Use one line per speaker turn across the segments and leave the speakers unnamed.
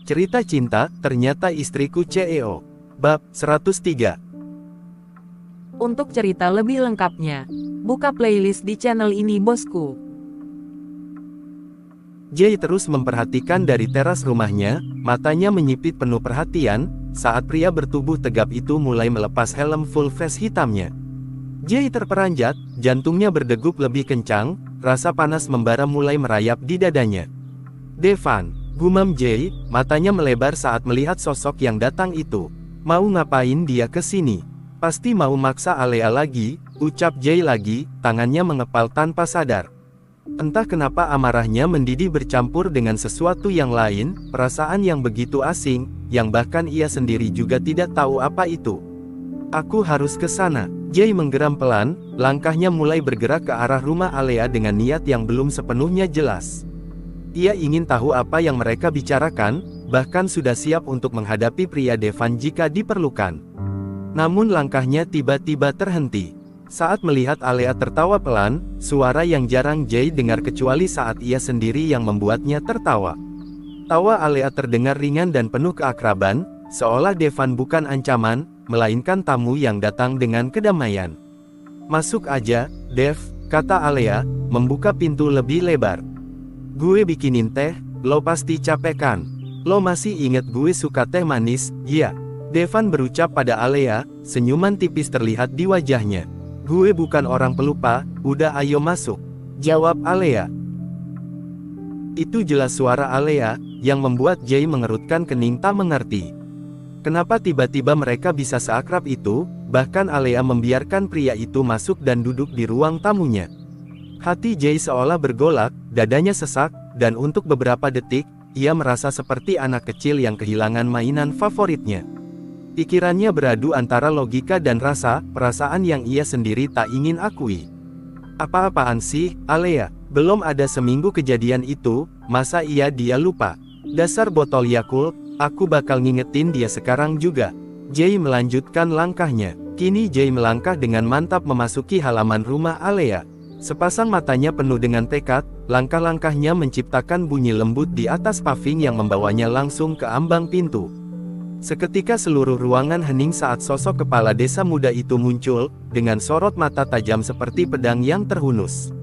Cerita cinta, ternyata istriku CEO. Bab 103.
Untuk cerita lebih lengkapnya, buka playlist di channel ini bosku.
Jay terus memperhatikan dari teras rumahnya, matanya menyipit penuh perhatian, saat pria bertubuh tegap itu mulai melepas helm full face hitamnya. Jay terperanjat, jantungnya berdegup lebih kencang, rasa panas membara mulai merayap di dadanya. "Devan," gumam Jay, matanya melebar saat melihat sosok yang datang itu. "Mau ngapain dia ke sini? Pasti mau maksa Alea lagi," ucap Jay lagi, tangannya mengepal tanpa sadar. Entah kenapa amarahnya mendidih bercampur dengan sesuatu yang lain, perasaan yang begitu asing, yang bahkan ia sendiri juga tidak tahu apa itu. "Aku harus ke sana." Jay menggeram pelan, langkahnya mulai bergerak ke arah rumah Alea dengan niat yang belum sepenuhnya jelas. Ia ingin tahu apa yang mereka bicarakan, bahkan sudah siap untuk menghadapi pria Devan jika diperlukan. Namun langkahnya tiba-tiba terhenti. Saat melihat Alea tertawa pelan, suara yang jarang Jay dengar kecuali saat ia sendiri yang membuatnya tertawa. Tawa Alea terdengar ringan dan penuh keakraban, seolah Devan bukan ancaman, melainkan tamu yang datang dengan kedamaian. "Masuk aja, Dev," kata Alea, membuka pintu lebih lebar. "Gue bikinin teh, lo pasti capek kan? Lo masih inget gue suka teh manis, ya?" Devan berucap pada Alea, senyuman tipis terlihat di wajahnya. "Gue bukan orang pelupa, udah ayo masuk," jawab Alea. Itu jelas suara Alea, yang membuat Jay mengerutkan kening tak mengerti. Kenapa tiba-tiba mereka bisa seakrab itu, bahkan Alea membiarkan pria itu masuk dan duduk di ruang tamunya. Hati Jay seolah bergolak, dadanya sesak, dan untuk beberapa detik, ia merasa seperti anak kecil yang kehilangan mainan favoritnya. Pikirannya beradu antara logika dan rasa, perasaan yang ia sendiri tak ingin akui. "Apa-apaan sih, Alea? Belum ada seminggu kejadian itu, masa dia lupa? Dasar botol Yakult, aku bakal ngingetin dia sekarang juga." Jay melanjutkan langkahnya. Kini Jay melangkah dengan mantap memasuki halaman rumah Alea. Sepasang matanya penuh dengan tekad, langkah-langkahnya menciptakan bunyi lembut di atas paving yang membawanya langsung ke ambang pintu. Seketika seluruh ruangan hening saat sosok kepala desa muda itu muncul, dengan sorot mata tajam seperti pedang yang terhunus.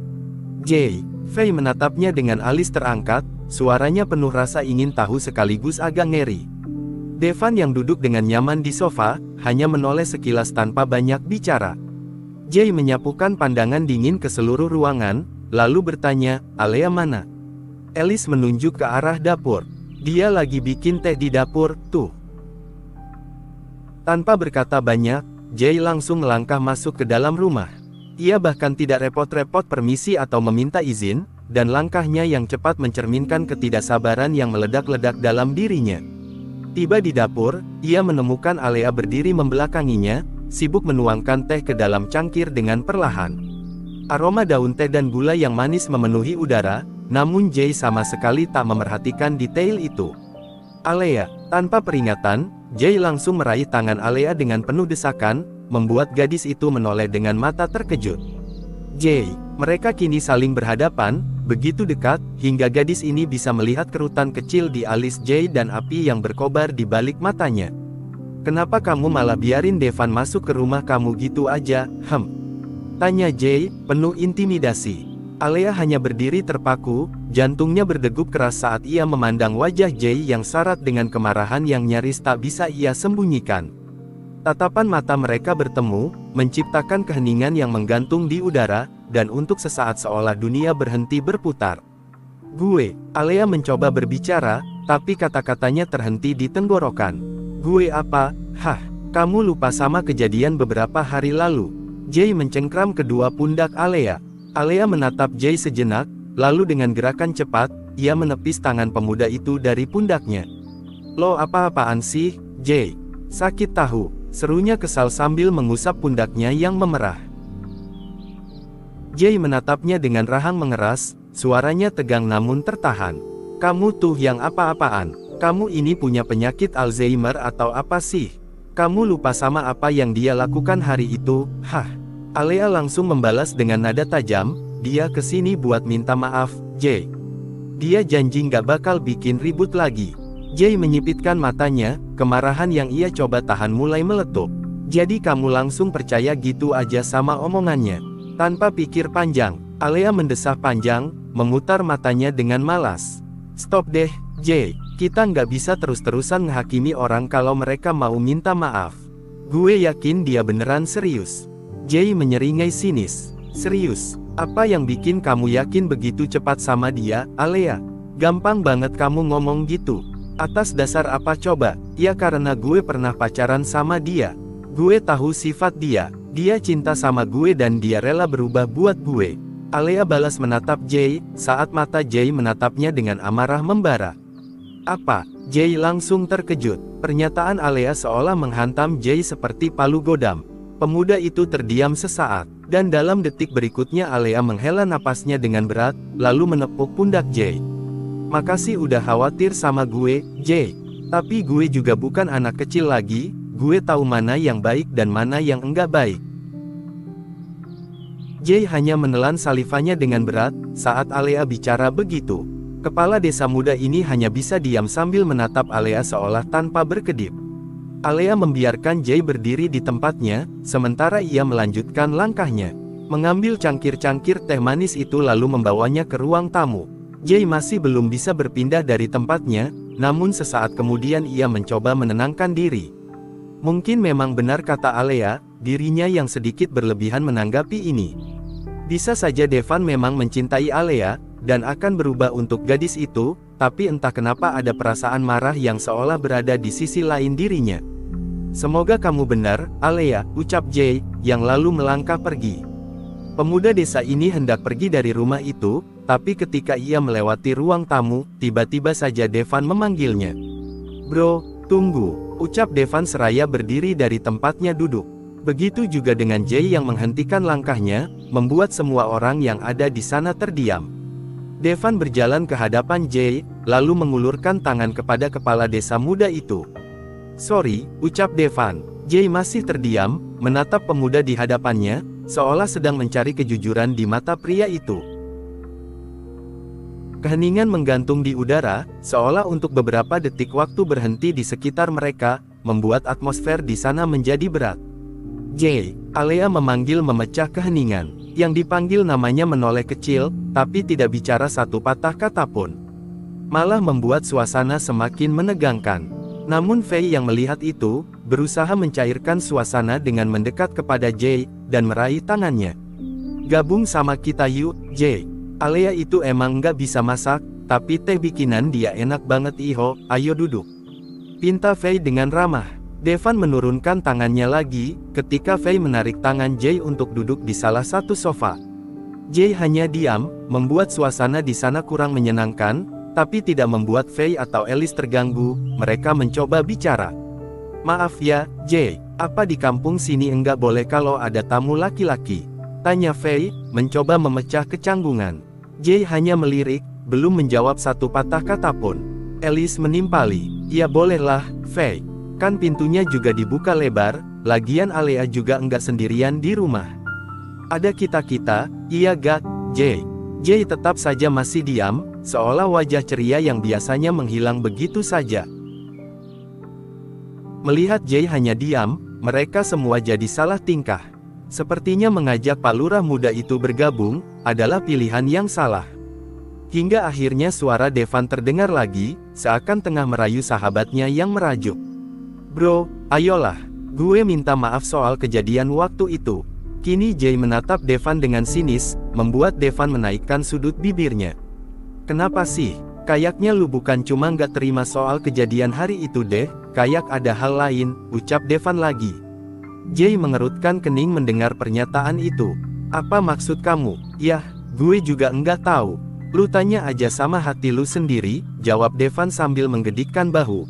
Jay, Fei menatapnya dengan alis terangkat, suaranya penuh rasa ingin tahu sekaligus agak ngeri. Devan yang duduk dengan nyaman di sofa, hanya menoleh sekilas tanpa banyak bicara. Jay menyapukan pandangan dingin ke seluruh ruangan, lalu bertanya, "Alea mana?" Alice menunjuk ke arah dapur. "Dia lagi bikin teh di dapur, tuh." Tanpa berkata banyak, Jay langsung melangkah masuk ke dalam rumah. Ia bahkan tidak repot-repot permisi atau meminta izin, dan langkahnya yang cepat mencerminkan ketidaksabaran yang meledak-ledak dalam dirinya. Tiba di dapur, ia menemukan Alea berdiri membelakanginya, sibuk menuangkan teh ke dalam cangkir dengan perlahan. Aroma daun teh dan gula yang manis memenuhi udara, namun Jay sama sekali tak memerhatikan detail itu. "Alea," tanpa peringatan, Jay langsung meraih tangan Alea dengan penuh desakan, membuat gadis itu menoleh dengan mata terkejut. Jay, mereka kini saling berhadapan, begitu dekat, hingga gadis ini bisa melihat kerutan kecil di alis Jay dan api yang berkobar di balik matanya. "Kenapa kamu malah biarin Devan masuk ke rumah kamu gitu aja, tanya Jay, penuh intimidasi. Alea hanya berdiri terpaku, jantungnya berdegup keras saat ia memandang wajah Jay yang syarat dengan kemarahan yang nyaris tak bisa ia sembunyikan. Tatapan mata mereka bertemu, menciptakan keheningan yang menggantung di udara, dan untuk sesaat seolah dunia berhenti berputar. Alea mencoba berbicara, tapi kata-katanya terhenti di tenggorokan. "Gue apa? Kamu lupa sama kejadian beberapa hari lalu?" Jay mencengkram kedua pundak Alea. Alea menatap Jay sejenak, lalu dengan gerakan cepat, ia menepis tangan pemuda itu dari pundaknya. "Lo apa-apaan sih, Jay? Sakit tahu," serunya kesal sambil mengusap pundaknya yang memerah. Jay menatapnya dengan rahang mengeras, suaranya tegang namun tertahan. "Kamu tuh yang apa-apaan? Kamu ini punya penyakit Alzheimer atau apa sih? Kamu lupa sama apa yang dia lakukan hari itu, Alea langsung membalas dengan nada tajam, "Dia kesini buat minta maaf, Jay. Dia janji nggak bakal bikin ribut lagi." Jay menyipitkan matanya, kemarahan yang ia coba tahan mulai meletup. Jadi kamu langsung percaya gitu aja sama omongannya? Tanpa pikir panjang, Alea mendesah panjang, memutar matanya dengan malas. Stop deh, Jay. Kita nggak bisa terus-terusan menghakimi orang kalau mereka mau minta maaf. Gue yakin dia beneran serius. Jay menyeringai sinis. Serius? Apa yang bikin kamu yakin begitu cepat sama dia, Alea? Gampang banget kamu ngomong gitu. Atas dasar apa coba? Ya karena gue pernah pacaran sama dia. Gue tahu sifat dia. Dia cinta sama gue dan dia rela berubah buat gue. Alea balas menatap Jay, saat mata Jay menatapnya dengan amarah membara. Apa? Jay langsung terkejut. Pernyataan Alea seolah menghantam Jay seperti palu godam. Pemuda itu terdiam sesaat, dan dalam detik berikutnya Alea menghela napasnya dengan berat, lalu menepuk pundak Jay. Makasih udah khawatir sama gue, Jay. Tapi gue juga bukan anak kecil lagi, gue tahu mana yang baik dan mana yang enggak baik. Jay hanya menelan salivanya dengan berat, saat Alea bicara begitu. Kepala desa muda ini hanya bisa diam sambil menatap Alea seolah tanpa berkedip. Alea membiarkan Jay berdiri di tempatnya, sementara ia melanjutkan langkahnya. Mengambil cangkir-cangkir teh manis itu lalu membawanya ke ruang tamu. Jay masih belum bisa berpindah dari tempatnya, namun sesaat kemudian ia mencoba menenangkan diri. Mungkin memang benar kata Alea, dirinya yang sedikit berlebihan menanggapi ini. Bisa saja Devan memang mencintai Alea, dan akan berubah untuk gadis itu, tapi entah kenapa ada perasaan marah yang seolah berada di sisi lain dirinya. Semoga kamu benar, Alea, ucap Jay, yang lalu melangkah pergi. Pemuda desa ini hendak pergi dari rumah itu, tapi ketika ia melewati ruang tamu, tiba-tiba saja Devan memanggilnya. Bro, tunggu, ucap Devan seraya berdiri dari tempatnya duduk. Begitu juga dengan Jay yang menghentikan langkahnya, membuat semua orang yang ada di sana terdiam. Devan berjalan ke hadapan Jay, lalu mengulurkan tangan kepada kepala desa muda itu. Sorry, ucap Devan. Jay masih terdiam, menatap pemuda di hadapannya, seolah sedang mencari kejujuran di mata pria itu. Keheningan menggantung di udara, seolah untuk beberapa detik waktu berhenti di sekitar mereka, membuat atmosfer di sana menjadi berat. Jay, Alea memanggil memecah keheningan. Yang dipanggil namanya menoleh kecil, tapi tidak bicara satu patah kata pun. Malah membuat suasana semakin menegangkan. Namun Fei yang melihat itu, berusaha mencairkan suasana dengan mendekat kepada Jay, dan meraih tangannya. Gabung sama kita yuk, Jay. Alea itu emang nggak bisa masak, tapi teh bikinan dia enak banget iho, ayo duduk. Pinta Fei dengan ramah. Devan menurunkan tangannya lagi, ketika Fei menarik tangan Jay untuk duduk di salah satu sofa. Jay hanya diam, membuat suasana di sana kurang menyenangkan, tapi tidak membuat Fei atau Alice terganggu, mereka mencoba bicara. Maaf ya, Jay, apa di kampung sini enggak boleh kalau ada tamu laki-laki? Tanya Fei, mencoba memecah kecanggungan. Jay hanya melirik, belum menjawab satu patah kata pun. Alice menimpali, ya bolehlah, Fei. Kan pintunya juga dibuka lebar, lagian Alea juga enggak sendirian di rumah. Ada kita-kita, iya gak, Jay? Jay tetap saja masih diam, seolah wajah ceria yang biasanya menghilang begitu saja. Melihat Jay hanya diam, mereka semua jadi salah tingkah. Sepertinya mengajak Pak Lurah muda itu bergabung, adalah pilihan yang salah. Hingga akhirnya suara Devan terdengar lagi, seakan tengah merayu sahabatnya yang merajuk. Bro, ayolah, gue minta maaf soal kejadian waktu itu. Kini Jay menatap Devan dengan sinis, membuat Devan menaikkan sudut bibirnya. Kenapa sih? Kayaknya lu bukan cuma nggak terima soal kejadian hari itu deh, kayak ada hal lain, ucap Devan lagi. Jay mengerutkan kening mendengar pernyataan itu. Apa maksud kamu? Yah, gue juga enggak tahu. Lu tanya aja sama hati lu sendiri, jawab Devan sambil menggedikkan bahu.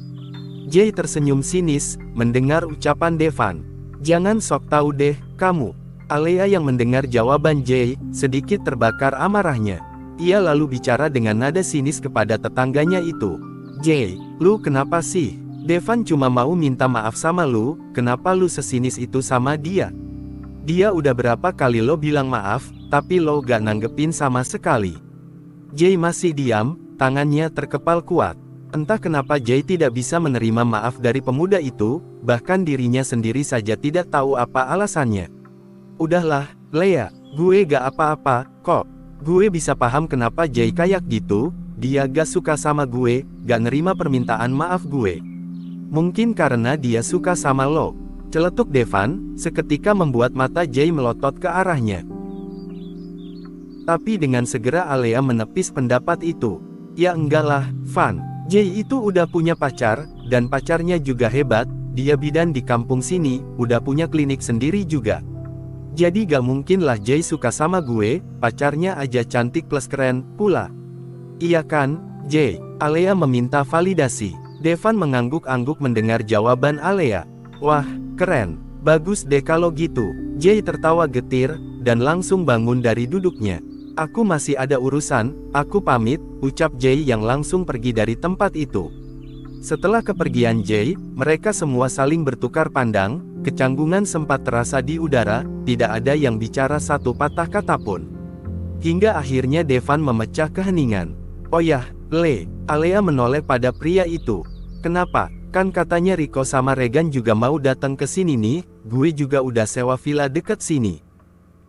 Jay tersenyum sinis, mendengar ucapan Devan. Jangan sok tahu deh, kamu. Alea yang mendengar jawaban Jay, sedikit terbakar amarahnya. Ia lalu bicara dengan nada sinis kepada tetangganya itu. Jay, lu kenapa sih? Devan cuma mau minta maaf sama lu, kenapa lu sesinis itu sama dia? Dia udah berapa kali lo bilang maaf, tapi lo gak nanggepin sama sekali. Jay masih diam, tangannya terkepal kuat. Entah kenapa Jay tidak bisa menerima maaf dari pemuda itu, bahkan dirinya sendiri saja tidak tahu apa alasannya. Udahlah, Lea, gue gak apa-apa, kok. Gue bisa paham kenapa Jay kayak gitu, dia gak suka sama gue, gak nerima permintaan maaf gue. Mungkin karena dia suka sama lo. Celetuk Devan, seketika membuat mata Jay melotot ke arahnya. Tapi dengan segera Alea menepis pendapat itu. Ya enggak lah, Van. Jay itu udah punya pacar, dan pacarnya juga hebat, dia bidan di kampung sini, udah punya klinik sendiri juga. Jadi gak mungkin lah Jay suka sama gue, pacarnya aja cantik plus keren, pula. Iya kan, Jay? Alea meminta validasi. Devan mengangguk-angguk mendengar jawaban Alea. Wah, keren. Bagus deh kalau gitu. Jay tertawa getir, dan langsung bangun dari duduknya. Aku masih ada urusan, aku pamit, ucap Jay yang langsung pergi dari tempat itu. Setelah kepergian Jay, mereka semua saling bertukar pandang, kecanggungan sempat terasa di udara, tidak ada yang bicara satu patah kata pun. Hingga akhirnya Devan memecah keheningan. Oh ya, Le, Alea menoleh pada pria itu. Kenapa? Kan katanya Rico sama Regan juga mau datang ke sini nih, gue juga udah sewa villa deket sini.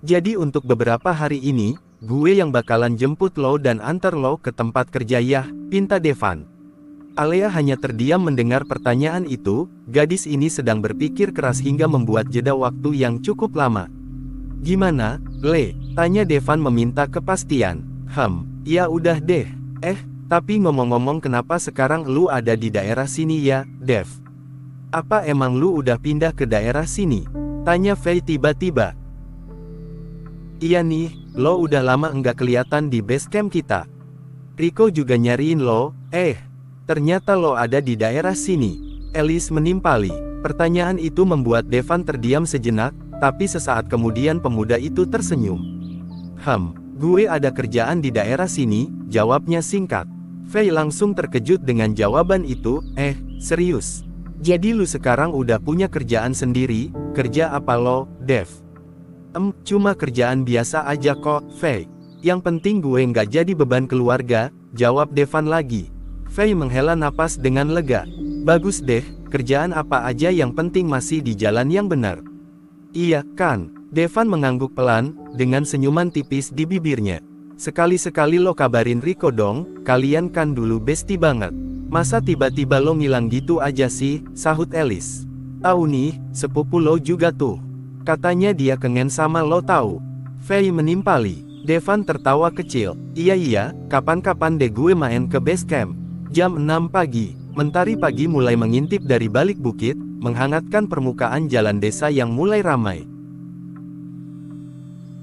Jadi untuk beberapa hari ini, gue yang bakalan jemput lo dan antar lo ke tempat kerja ya, pinta Devan. Alea hanya terdiam mendengar pertanyaan itu, gadis ini sedang berpikir keras hingga membuat jeda waktu yang cukup lama. Gimana, Le? Tanya Devan meminta kepastian. Ya udah deh. Tapi ngomong-ngomong kenapa sekarang lu ada di daerah sini ya, Dev? Apa emang lu udah pindah ke daerah sini? Tanya Faye tiba-tiba. Iya nih, lo udah lama enggak kelihatan di base camp kita. Rico juga nyariin lo, ternyata lo ada di daerah sini. Alice menimpali. Pertanyaan itu membuat Devan terdiam sejenak, tapi sesaat kemudian pemuda itu tersenyum. Gue ada kerjaan di daerah sini, jawabnya singkat. Faye langsung terkejut dengan jawaban itu, serius? Jadi lu sekarang udah punya kerjaan sendiri, kerja apa lo, Dev? Cuma kerjaan biasa aja kok, Faye. Yang penting gue nggak jadi beban keluarga, jawab Devan lagi. Faye menghela napas dengan lega. Bagus deh, kerjaan apa aja yang penting masih di jalan yang benar. Iya kan? Devan mengangguk pelan, dengan senyuman tipis di bibirnya. Sekali-sekali lo kabarin Rico dong, kalian kan dulu bestie banget. Masa tiba-tiba lo ngilang gitu aja sih, sahut Alice. Tahu nih, sepupu lo juga tuh. Katanya dia kengen sama lo tahu. Faye menimpali. Devan tertawa kecil. Iya, kapan-kapan deh gue main ke base camp. Jam 6 pagi, mentari pagi mulai mengintip dari balik bukit, menghangatkan permukaan jalan desa yang mulai ramai.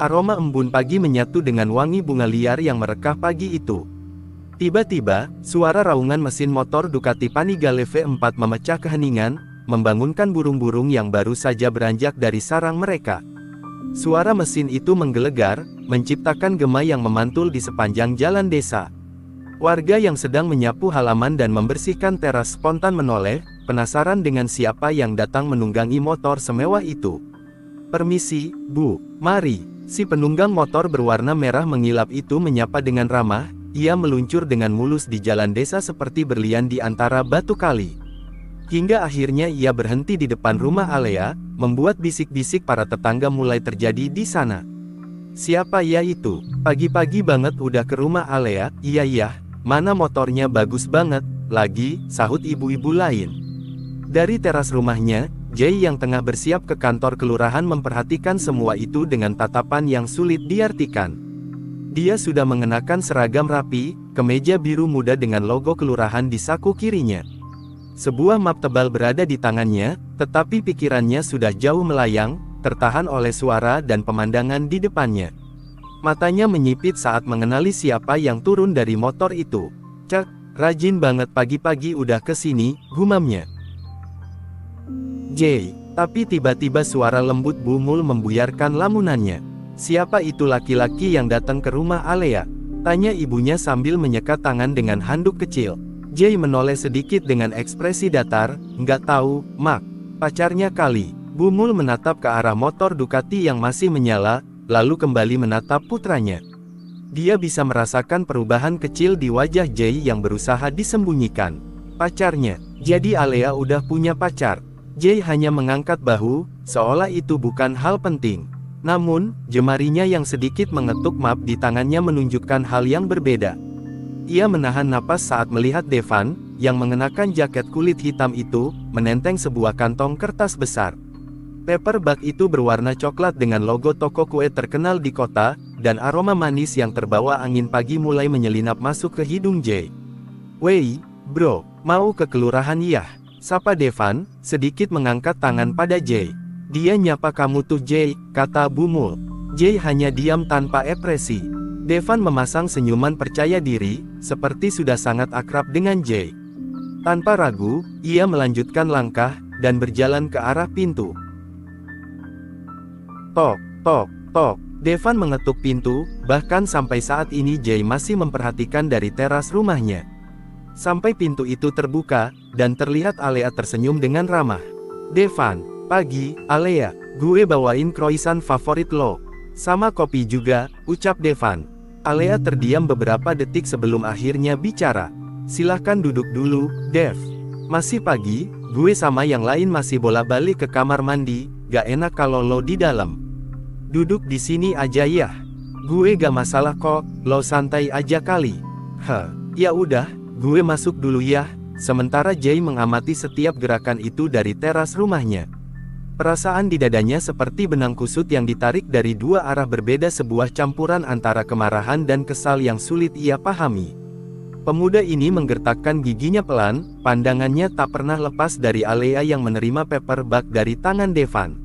Aroma embun pagi menyatu dengan wangi bunga liar yang merekah pagi itu. Tiba-tiba, suara raungan mesin motor Ducati Panigale V4 memecah keheningan, membangunkan burung-burung yang baru saja beranjak dari sarang mereka. Suara mesin itu menggelegar, menciptakan gema yang memantul di sepanjang jalan desa. Warga yang sedang menyapu halaman dan membersihkan teras spontan menoleh, penasaran dengan siapa yang datang menunggangi motor semewah itu. Permisi, Bu, mari. Si penunggang motor berwarna merah mengilap itu menyapa dengan ramah, ia meluncur dengan mulus di jalan desa seperti berlian di antara batu kali. Hingga akhirnya ia berhenti di depan rumah Alea, membuat bisik-bisik para tetangga mulai terjadi di sana. Siapa ya itu? Pagi-pagi banget udah ke rumah Alea, iya, mana motornya bagus banget, lagi, sahut ibu-ibu lain. Dari teras rumahnya, Jay yang tengah bersiap ke kantor kelurahan memperhatikan semua itu dengan tatapan yang sulit diartikan. Dia sudah mengenakan seragam rapi, kemeja biru muda dengan logo kelurahan di saku kirinya. Sebuah map tebal berada di tangannya, tetapi pikirannya sudah jauh melayang, tertahan oleh suara dan pemandangan di depannya. Matanya menyipit saat mengenali siapa yang turun dari motor itu. Cek, rajin banget pagi-pagi udah kesini, gumamnya. Jay, tapi tiba-tiba suara lembut Bumul membuyarkan lamunannya. Siapa itu laki-laki yang datang ke rumah Alea? Tanya ibunya sambil menyekat tangan dengan handuk kecil. Jay menoleh sedikit dengan ekspresi datar, nggak tahu, Mak. Pacarnya kali. Bumul menatap ke arah motor Ducati yang masih menyala, lalu kembali menatap putranya. Dia bisa merasakan perubahan kecil di wajah Jay yang berusaha disembunyikan. pacarnya. Jadi Alea udah punya pacar. Jay hanya mengangkat bahu, seolah itu bukan hal penting. Namun, jemarinya yang sedikit mengetuk map di tangannya menunjukkan hal yang berbeda. Ia menahan napas saat melihat Devan, yang mengenakan jaket kulit hitam itu, menenteng sebuah kantong kertas besar. Paper bag itu berwarna coklat dengan logo toko kue terkenal di kota, dan aroma manis yang terbawa angin pagi mulai menyelinap masuk ke hidung Jay. "Wei, bro, mau ke kelurahan ya?" sapa Devan, sedikit mengangkat tangan pada Jay. "Dia nyapa kamu tuh Jay," kata Bumul. Jay hanya diam tanpa ekspresi. Devan memasang senyuman percaya diri, seperti sudah sangat akrab dengan Jay. Tanpa ragu, ia melanjutkan langkah, dan berjalan ke arah pintu. Tok, tok, tok. Devan mengetuk pintu, bahkan sampai saat ini Jay masih memperhatikan dari teras rumahnya. Sampai pintu itu terbuka, dan terlihat Alea tersenyum dengan ramah. "Devan, pagi, Alea, gue bawain croissant favorit lo. Sama kopi juga," ucap Devan. Alea terdiam beberapa detik sebelum akhirnya bicara. "Silahkan duduk dulu, Dev. Masih pagi, gue sama yang lain masih bolak-balik ke kamar mandi, gak enak kalau lo di dalam. Duduk di sini aja ya. Gue gak masalah kok, lo santai aja kali." "Ya udah, gue masuk dulu ya." Sementara Jay mengamati setiap gerakan itu dari teras rumahnya. Perasaan di dadanya seperti benang kusut yang ditarik dari dua arah berbeda, sebuah campuran antara kemarahan dan kesal yang sulit ia pahami. Pemuda ini menggertakkan giginya pelan, pandangannya tak pernah lepas dari Alea yang menerima paper bag dari tangan Devan.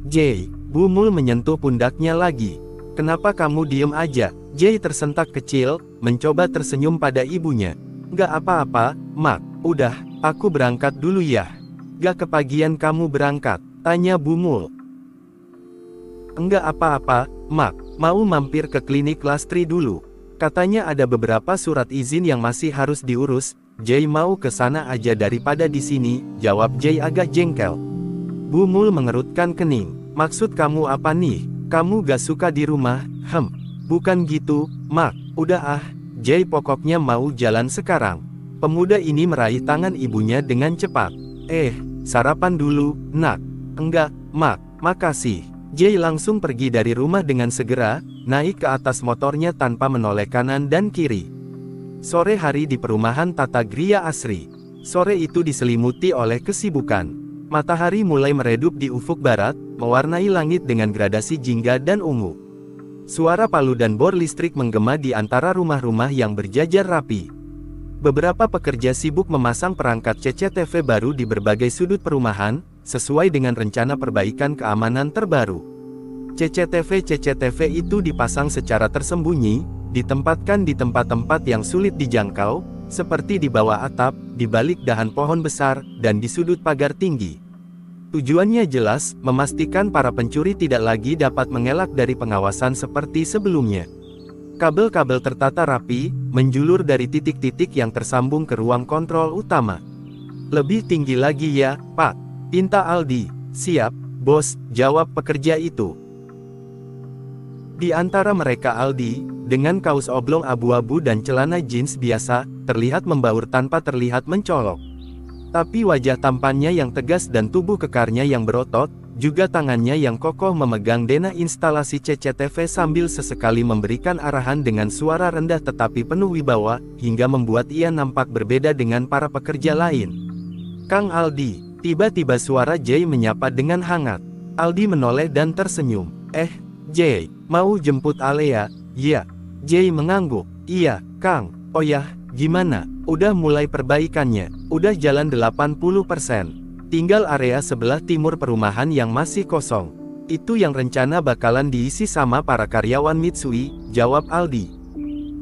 "Jay," Bumul menyentuh pundaknya lagi. "Kenapa kamu diem aja?" Jay tersentak kecil, mencoba tersenyum pada ibunya. "Gak apa-apa, Mak, udah, aku berangkat dulu ya." "Gak kepagian kamu berangkat?" tanya Bumul. "Enggak apa-apa, Mak, mau mampir ke klinik Lastri dulu. Katanya ada beberapa surat izin yang masih harus diurus." "Jay mau ke sana aja daripada di sini," jawab Jay agak jengkel. Bumul mengerutkan kening. "Maksud kamu apa nih? Kamu gak suka di rumah?" Bukan gitu, Mak, udah ah." Jay pokoknya mau jalan sekarang. Pemuda ini meraih tangan ibunya dengan cepat. Sarapan dulu, nak." "Enggak, Mak, makasih." Jay langsung pergi dari rumah dengan segera, naik ke atas motornya tanpa menoleh kanan dan kiri. Sore hari di perumahan Tata Gria Asri. Sore itu diselimuti oleh kesibukan. Matahari mulai meredup di ufuk barat, mewarnai langit dengan gradasi jingga dan ungu. Suara palu dan bor listrik menggema di antara rumah-rumah yang berjajar rapi. Beberapa pekerja sibuk memasang perangkat CCTV baru di berbagai sudut perumahan, sesuai dengan rencana perbaikan keamanan terbaru. CCTV itu dipasang secara tersembunyi, ditempatkan di tempat-tempat yang sulit dijangkau, seperti di bawah atap, di balik dahan pohon besar, dan di sudut pagar tinggi. Tujuannya jelas, memastikan para pencuri tidak lagi dapat mengelak dari pengawasan seperti sebelumnya. Kabel-kabel tertata rapi, menjulur dari titik-titik yang tersambung ke ruang kontrol utama. "Lebih tinggi lagi ya, Pak," pinta Aldi. "Siap, bos," jawab pekerja itu. Di antara mereka Aldi, dengan kaos oblong abu-abu dan celana jeans biasa, terlihat membaur tanpa terlihat mencolok. Tapi wajah tampannya yang tegas dan tubuh kekarnya yang berotot, juga tangannya yang kokoh memegang dena instalasi CCTV sambil sesekali memberikan arahan dengan suara rendah tetapi penuh wibawa, hingga membuat ia nampak berbeda dengan para pekerja lain. "Kang Aldi," tiba-tiba suara Jay menyapa dengan hangat. Aldi menoleh dan tersenyum. Jay, mau jemput Alea?" "Iya." Jay mengangguk. "Iya, Kang." "Oh ya, gimana? Udah mulai perbaikannya?" "Udah jalan 80%. Tinggal area sebelah timur perumahan yang masih kosong. Itu yang rencana bakalan diisi sama para karyawan Mitsui," jawab Aldi.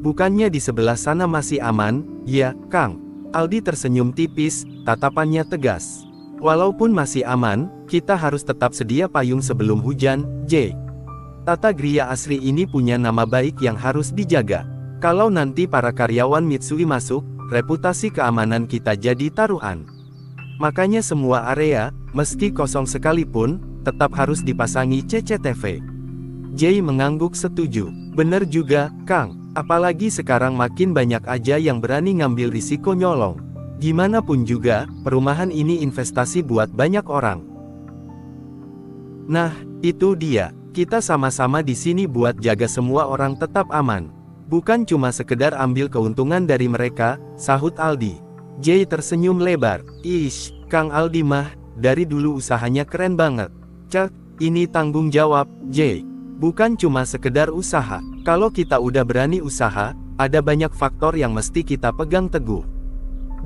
"Bukannya di sebelah sana masih aman?" "Ya, Kang." Aldi tersenyum tipis, tatapannya tegas. "Walaupun masih aman, kita harus tetap sedia payung sebelum hujan, Jay. Tata Gria Asri ini punya nama baik yang harus dijaga. Kalau nanti para karyawan Mitsui masuk, reputasi keamanan kita jadi taruhan. Makanya semua area, meski kosong sekalipun, tetap harus dipasangi CCTV." Jay mengangguk setuju. "Bener juga, Kang. Apalagi sekarang makin banyak aja yang berani ngambil risiko nyolong. Gimana pun juga, perumahan ini investasi buat banyak orang. Nah, itu dia. Kita sama-sama di sini buat jaga semua orang tetap aman. Bukan cuma sekedar ambil keuntungan dari mereka, sahut Aldi. Jay tersenyum lebar. Ish, Kang Aldi mah, dari dulu usahanya keren banget. Cek, ini tanggung jawab, Jay. Bukan cuma sekedar usaha. Kalau kita udah berani usaha, ada banyak faktor yang mesti kita pegang teguh.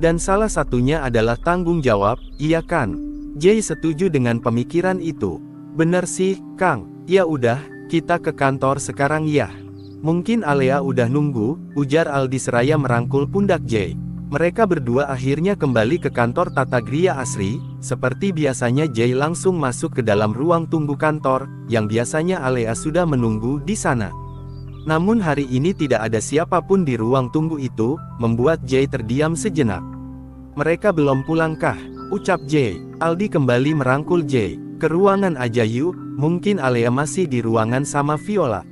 Dan salah satunya adalah tanggung jawab, iya kan? Jay setuju dengan pemikiran itu. Bener sih, Kang. Ya udah, kita ke kantor sekarang ya. Mungkin Alea udah nunggu, ujar Aldi seraya merangkul pundak Jay. Mereka berdua akhirnya kembali ke kantor Tata Gria Asri. Seperti biasanya Jay langsung masuk ke dalam ruang tunggu kantor, yang biasanya Alea sudah menunggu di sana. Namun hari ini tidak ada siapapun di ruang tunggu itu, membuat Jay terdiam sejenak. Mereka belum pulangkah? Ucap Jay. Aldi kembali merangkul Jay. Ke ruangan aja yuk, mungkin Alea masih di ruangan sama Viola.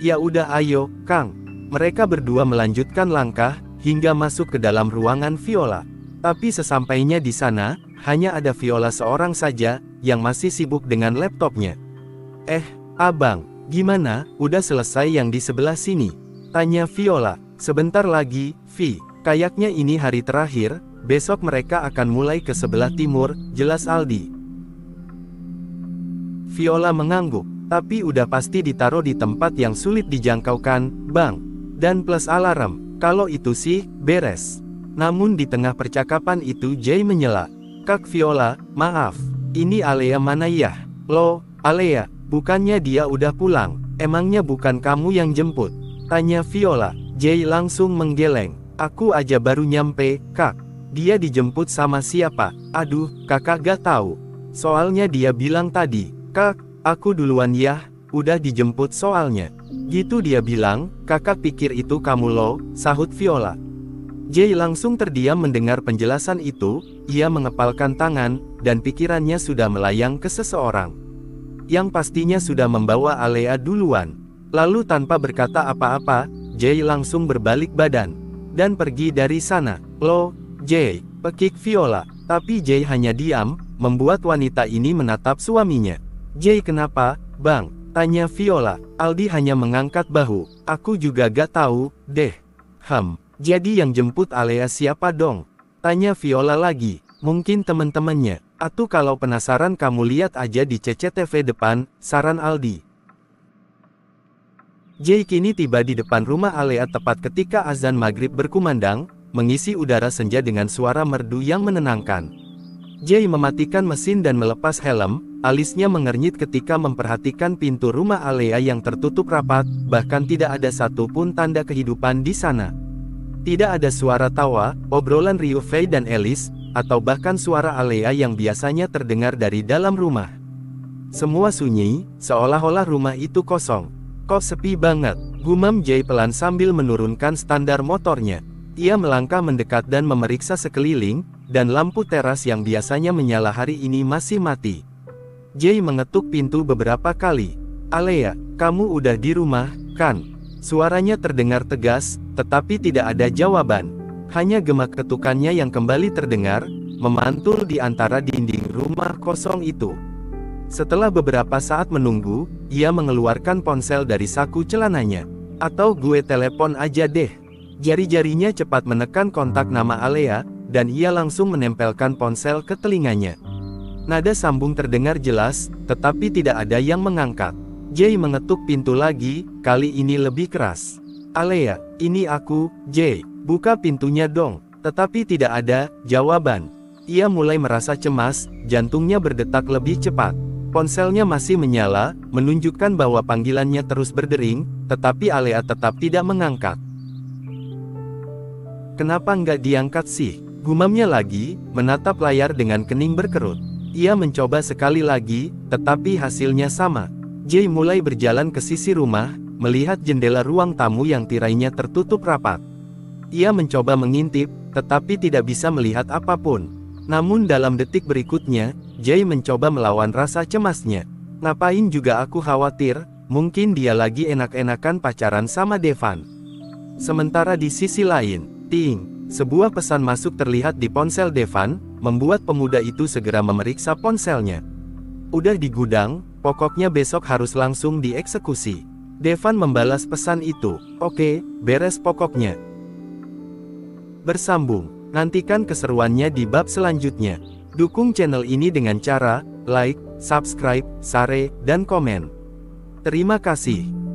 Ya udah ayo, Kang. Mereka berdua melanjutkan langkah, hingga masuk ke dalam ruangan Viola. Tapi sesampainya di sana, hanya ada Viola seorang saja, yang masih sibuk dengan laptopnya. Abang, gimana, udah selesai yang di sebelah sini? Tanya Viola. Sebentar lagi, Vi. Kayaknya ini hari terakhir, besok mereka akan mulai ke sebelah timur, jelas Aldi. Viola mengangguk, tapi udah pasti ditaruh di tempat yang sulit dijangkaukan, Bang. Dan plus alarm, kalau itu sih, beres. Namun di tengah percakapan itu Jay menyela. Kak Viola, maaf, ini Alea mana ya? Loh, Alea, bukannya dia udah pulang? Emangnya bukan kamu yang jemput? Tanya Viola. Jay langsung menggeleng. Aku aja baru nyampe, Kak. Dia dijemput sama siapa? Aduh, kakak gak tahu. Soalnya dia bilang tadi. Kak, aku duluan ya, udah dijemput soalnya. Gitu dia bilang, kakak pikir itu kamu loh, sahut Viola. Jay langsung terdiam mendengar penjelasan itu, ia mengepalkan tangan, dan pikirannya sudah melayang ke seseorang. Yang pastinya sudah membawa Alea duluan. Lalu tanpa berkata apa-apa, Jay langsung berbalik badan, dan pergi dari sana. Loh, Jay, pekik Viola. Tapi Jay hanya diam, membuat wanita ini menatap suaminya. Jay kenapa, Bang? Tanya Viola. Aldi hanya mengangkat bahu. Aku juga gak tahu, deh. Jadi yang jemput Alea siapa dong? Tanya Viola lagi. Mungkin temen-temennya. Atau kalau penasaran kamu lihat aja di CCTV depan, saran Aldi. Jay kini tiba di depan rumah Alea tepat ketika azan maghrib berkumandang, mengisi udara senja dengan suara merdu yang menenangkan. Jay mematikan mesin dan melepas helm. Alisnya mengernyit ketika memperhatikan pintu rumah Alea yang tertutup rapat, bahkan tidak ada satupun tanda kehidupan di sana. Tidak ada suara tawa, obrolan Ryu Fei dan Alice, atau bahkan suara Alea yang biasanya terdengar dari dalam rumah. Semua sunyi, seolah-olah rumah itu kosong. Kok sepi banget, gumam Jay pelan sambil menurunkan standar motornya. Ia melangkah mendekat dan memeriksa sekeliling, dan lampu teras yang biasanya menyala hari ini masih mati. Jay mengetuk pintu beberapa kali. Alea, kamu udah di rumah, kan? Suaranya terdengar tegas, tetapi tidak ada jawaban. Hanya gemak ketukannya yang kembali terdengar, memantul di antara dinding rumah kosong itu. Setelah beberapa saat menunggu, ia mengeluarkan ponsel dari saku celananya. Atau gue telepon aja deh. Jari-jarinya cepat menekan kontak nama Alea, dan ia langsung menempelkan ponsel ke telinganya. Nada sambung terdengar jelas, tetapi tidak ada yang mengangkat. Jay mengetuk pintu lagi, kali ini lebih keras. Alea, ini aku, Jay. Buka pintunya dong. Tetapi tidak ada jawaban. Ia mulai merasa cemas, jantungnya berdetak lebih cepat. Ponselnya masih menyala, menunjukkan bahwa panggilannya terus berdering, tetapi Alea tetap tidak mengangkat. Kenapa nggak diangkat sih? Gumamnya lagi, menatap layar dengan kening berkerut. Ia mencoba sekali lagi, tetapi hasilnya sama. Jay mulai berjalan ke sisi rumah, melihat jendela ruang tamu yang tirainya tertutup rapat. Ia mencoba mengintip, tetapi tidak bisa melihat apapun. Namun dalam detik berikutnya, Jay mencoba melawan rasa cemasnya. Ngapain juga aku khawatir, mungkin dia lagi enak-enakan pacaran sama Devan. Sementara di sisi lain, ting, Sebuah pesan masuk terlihat di ponsel Devan, membuat pemuda itu segera memeriksa ponselnya. Udah di gudang, pokoknya besok harus langsung dieksekusi. Devan membalas pesan itu. Oke, beres pokoknya. Bersambung. Nantikan keseruannya di bab selanjutnya. Dukung channel ini dengan cara like, subscribe, share, dan komen. Terima kasih.